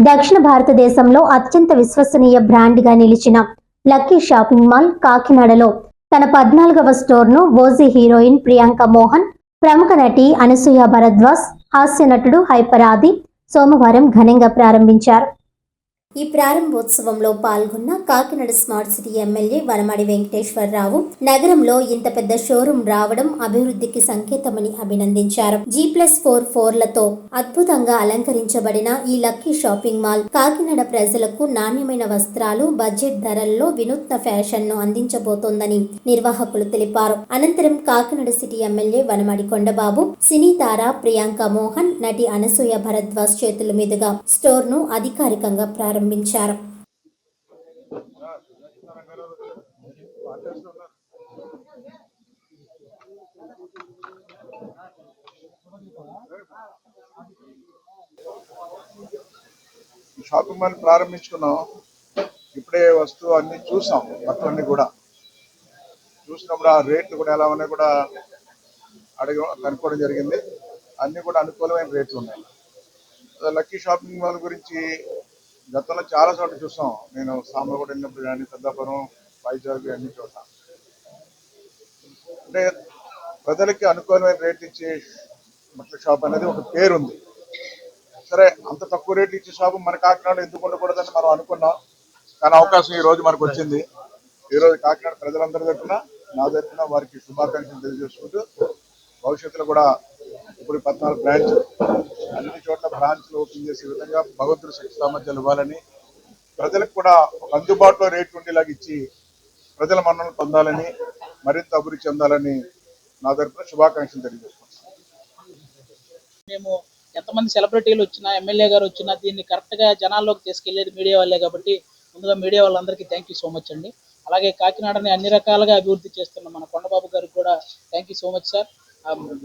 దక్షిణ భారతదేశంలో అత్యంత విశ్వసనీయ బ్రాండ్గా నిలిచిన లక్కీ షాపింగ్ మాల్ కాకినాడలో తన 14వ స్టోర్ను ఓజీ హీరోయిన్ ప్రియాంక మోహన్, ప్రముఖ నటి అనసూయ భరద్వాజ్, హాస్య నటుడు హైపర్ ఆది సోమవారం ఘనంగా ప్రారంభించారు. ఈ ప్రారంభోత్సవంలో పాల్గొన్న Kakinada smart city MLA Vanamadi Venkateswararao నగరంలో ఇంత పెద్ద షోరూం రావడం అభివృద్ధికి సంకేతమని అభినందించారు. G+4 ఫ్లోర్లతో అద్భుతంగా అలంకరించబడిన ఈ లక్కీ షాపింగ్ మాల్ కాకినాడ ప్రజలకు నాణ్యమైన వస్త్రాలు, బడ్జెట్ ధరల్లో వినూత్న ఫ్యాషన్ ను అందించబోతోందని నిర్వాహకులు తెలిపారు. అనంతరం కాకినాడ సిటీ ఎమ్మెల్యే వనమాడి కొండబాబు, సినీ తార ప్రియాంక మోహన్, నటి అనసూయ భరద్వాజ్ చేతుల మీదుగా స్టోర్ ను అధికారికంగా ప్రారంభించారు. షాపింగ్ మాల్ ప్రారంభించుకున్నాం. ఇప్పుడే వస్తువు అన్ని చూసాం. మొత్తం అన్ని కూడా చూసినప్పుడు ఆ రేట్లు కూడా ఎలా ఉన్నాయి కూడా కనుక్కోవడం జరిగింది. అన్ని కూడా అనుకూలమైన రేట్లు ఉన్నాయి. లక్కీ షాపింగ్ మాల్ గురించి గతంలో చాలా చోట్ల చూసాం. నేను సామర్లకోట వెళ్ళినప్పుడు కానీ, పెద్దాపురం, వైజాగ్ అన్ని చోట్ల అంటే ప్రజలకి అనుకూలమైన రేట్లు ఇచ్చే బట్టల షాప్ అనేది ఒక పేరు ఉంది. సరే, అంత తక్కువ రేట్లు ఇచ్చే షాపు మన కాకినాడ ఎందుకు ఉండకూడదని మనం అనుకున్నాం. కానీ అవకాశం ఈ రోజు మనకు వచ్చింది. ఈ రోజు కాకినాడ ప్రజలందరి తరఫున, నా తరఫున వారికి శుభాకాంక్షలు తెలియజేసుకుంటూ భవిష్యత్తులో కూడా ఇప్పుడు 14 బ్రాంచ్లు, అన్ని చోట్ల బ్రాంచ్లు ఓపెన్ చేసే విధంగా భగవంతుడు శక్తి సామర్థ్యాలు ఇవ్వాలని, ప్రజలకు కూడా ఒక అందుబాటులో రేట్లు ఉండేలాగా ఇచ్చి ప్రజల మన్ననలు పొందాలని, మరింత అభివృద్ధి చెందాలని నా తరఫున శుభాకాంక్షలు తెలియజేసుకుంటున్నాను. మేము ఎంతమంది సెలబ్రిటీలు వచ్చినా, ఎమ్మెల్యే గారు వచ్చినా దీన్ని కరెక్ట్గా జనాల్లోకి తీసుకెళ్లేది మీడియా వాళ్ళే కాబట్టి ముందుగా మీడియా వాళ్ళందరికీ థ్యాంక్ యూ సో మచ్ అండి. అలాగే కాకినాడని అన్ని రకాలుగా అభివృద్ధి చేస్తున్న మన కొండబాబు గారికి కూడా thank you so much sir.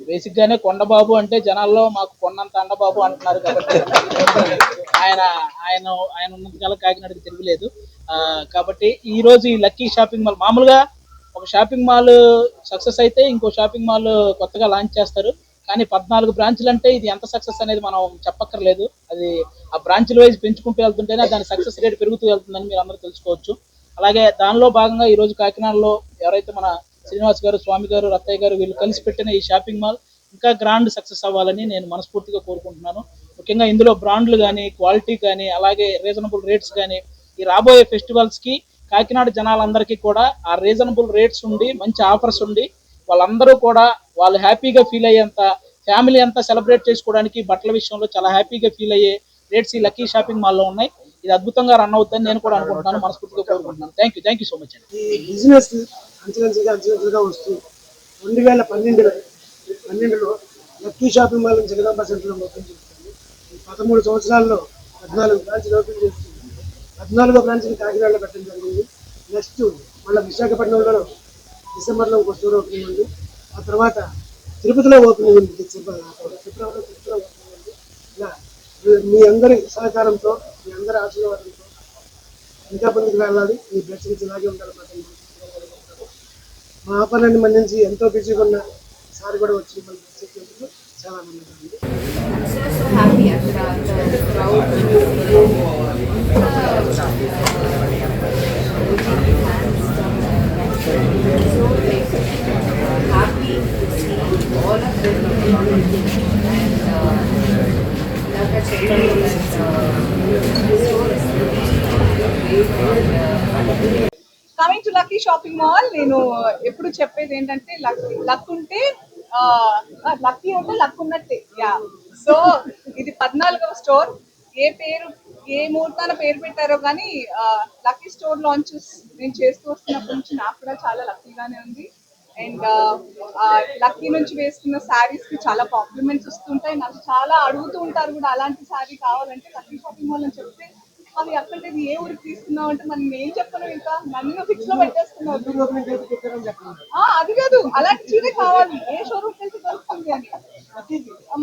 బేసిక్గానే కొండబాబు అంటే జనాల్లో మాకు కొండంత అండబాబు అంటున్నారు కాబట్టి ఆయన ఆయన ఆయన ఉన్నంతకాల కాకినాడకి తిరగలేదు. కాబట్టి ఈరోజు ఈ లక్కీ షాపింగ్ మాల్, మామూలుగా ఒక షాపింగ్ మాల్ సక్సెస్ అయితే ఇంకో షాపింగ్ మాల్ కొత్తగా లాంచ్ చేస్తారు. కానీ 14 బ్రాంచ్లు అంటే ఇది ఎంత సక్సెస్ అనేది మనం చెప్పక్కర్లేదు. అది ఆ బ్రాంచ్ల వైజ్ పెంచుకుంటూ వెళ్తుంటేనే దాని సక్సెస్ రేట్ పెరుగుతూ వెళ్తుందని మీరు అందరూ తెలుసుకోవచ్చు. అలాగే దానిలో భాగంగా ఈరోజు కాకినాడలో ఎవరైతే మన శ్రీనివాస్ గారు, స్వామి గారు, రత్తయ్య గారు వీళ్ళు కలిసి పెట్టిన ఈ షాపింగ్ మాల్ ఇంకా గ్రాండ్ సక్సెస్ అవ్వాలని నేను మనస్ఫూర్తిగా కోరుకుంటున్నాను. ముఖ్యంగా ఇందులో బ్రాండ్లు కానీ, క్వాలిటీ కానీ, అలాగే రీజనబుల్ రేట్స్ కానీ ఈ రాబోయే ఫెస్టివల్స్కి కాకినాడ జనాలందరికీ కూడా ఆ రీజనబుల్ రేట్స్ ఉండి, మంచి ఆఫర్స్ ఉండి, వాళ్ళందరూ కూడా వాళ్ళు హ్యాపీగా ఫీల్ అయ్యేంత, ఫ్యామిలీ అంతా సెలబ్రేట్ చేసుకోవడానికి బట్టల విషయంలో చాలా హ్యాపీగా ఫీల్ అయ్యే రేట్స్ ఈ లక్కీ షాపింగ్ మాల్లో ఉన్నాయి. ఇది అద్భుతంగా రన్ అవుతుందని నేను కూడా అనుకుంటున్నాను, మనస్ఫూర్తిగా కోరుకుంటున్నాను. థ్యాంక్ యూ సో మచ్ అండి. ఈ బిజినెస్ అంచెలంచెలుగా వస్తూ 2012లో లక్కీ షాపింగ్ మాల్ జగదాంబ సెంటర్లో ఓపెన్ చేస్తుంది. ఈ 13 సంవత్సరాల్లో 14 బ్రాంచ్లు ఓపెన్ చేస్తుంది. 14వ బ్రాంచ్ని కాకినాడలో పెట్టడం జరిగింది. నెక్స్ట్ మళ్ళీ విశాఖపట్నంలో డిసెంబర్లో ఒక స్టోర్ ఓపెనింగ్ ఉంది. ఆ తర్వాత తిరుపతిలో ఓపెనింగ్ ఉంది, ఫిబ్రవరిలో ఓపెనింగ్ ఉంది. ఇలా మీ అందరి సహకారంతో, మీ అందరి ఆశీర్వాదంతో ఇంకా ముందుకు వెళ్ళాలి. ఈ బ్లెస్సింగ్స్ ఇలాగే ఉండాలన్నమాట. మా ఆపణాన్ని మన్నించి ఎంతో బిజీగా ఉన్న సార్ కూడా వచ్చి మన బ్లెస్సింగ్ చాలా మంది. Coming to lucky shopping mall, నేను ఎప్పుడు చెప్పేది ఏంటంటే లక్ ఉంటే లక్కీ ఉంటే లక్ ఉన్నట్టే. యా, సో ఇది 14వ స్టోర్. ఏ ముహూర్తాన పేరు పెట్టారో కానీ లక్కీ స్టోర్ లాంచెస్ నేను చేస్తూ వస్తున్నప్పటి నుంచి నాకు కూడా చాలా లక్కీగానే ఉంది. అండ్ లక్కీ నుంచి వేసుకున్న శారీస్ కి చాలా కాంప్లిమెంట్స్ వస్తుంటాయి. నాకు చాలా అడుగుతూ ఉంటారు కూడా, అలాంటి శారీ కావాలంటే లక్కీ షాపింగ్ మాల్ అని చెప్తే అది అక్కడ ఏ ఊరికి తీసుకున్నావు అంటే మనం ఏం చెప్పను, ఇంకా నన్ను ఫిక్స్ లో పెట్టేస్తున్నారు. అది కాదు, అలాంటి చీరే కావాలి, ఏ షోరూమ్ నుంచి దొరుకుతుంది అని.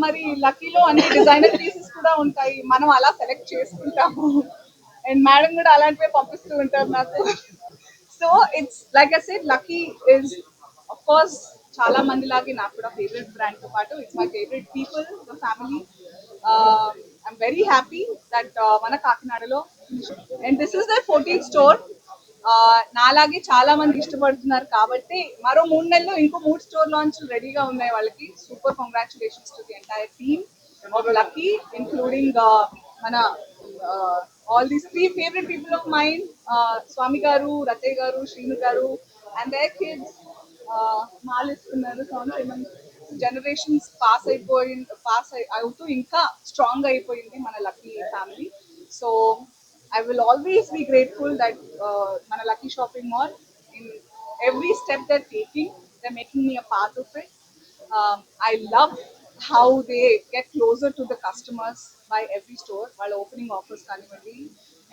మరి లక్కీలో అన్ని డిజైనర్ పీసెస్ కూడా ఉంటాయి, మనం అలా సెలెక్ట్ చేసుకుంటాము. అండ్ మేడం కూడా అలాంటివే పంపిస్తూ ఉంటారు నాకు. So it's like I said, lucky is of course చాలా మంది లాగే నాకు కూడా ఫేవరెట్ బ్రాండ్ తో పాటు it's my favourite people, the family. I'm very happy that మన కాకినాడలో and this is the 14th store. నాలాగే చాలా మంది ఇష్టపడుతున్నారు కాబట్టి మరో 3 నెలల్లో ఇంకో 3 స్టోర్ లాంచ్లు రెడీగా ఉన్నాయి వాళ్ళకి. Super congratulations to the entire team of Lucky, including మన all these 3 favorite people of mine, Swami garu, Ratayya garu, Srinu garu and their kids. మాలిస్తున్నారు జనరేషన్స్ పాస్ అవుతూ ఇంకా స్ట్రాంగ్ అయిపోయింది మన Lucky family. So I will always be grateful that Mana Lucky Shopping Mall, in every step they're taking, they're making me a part of it. I love how they get closer to the customers by every store. While opening offers kanivandi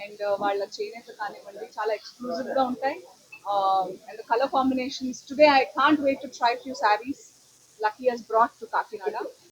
and while cheyineta kanivandi chala exclusive ga untai. And the color combinations today, I can't wait to try few sarees Lucky has brought to Kakinada.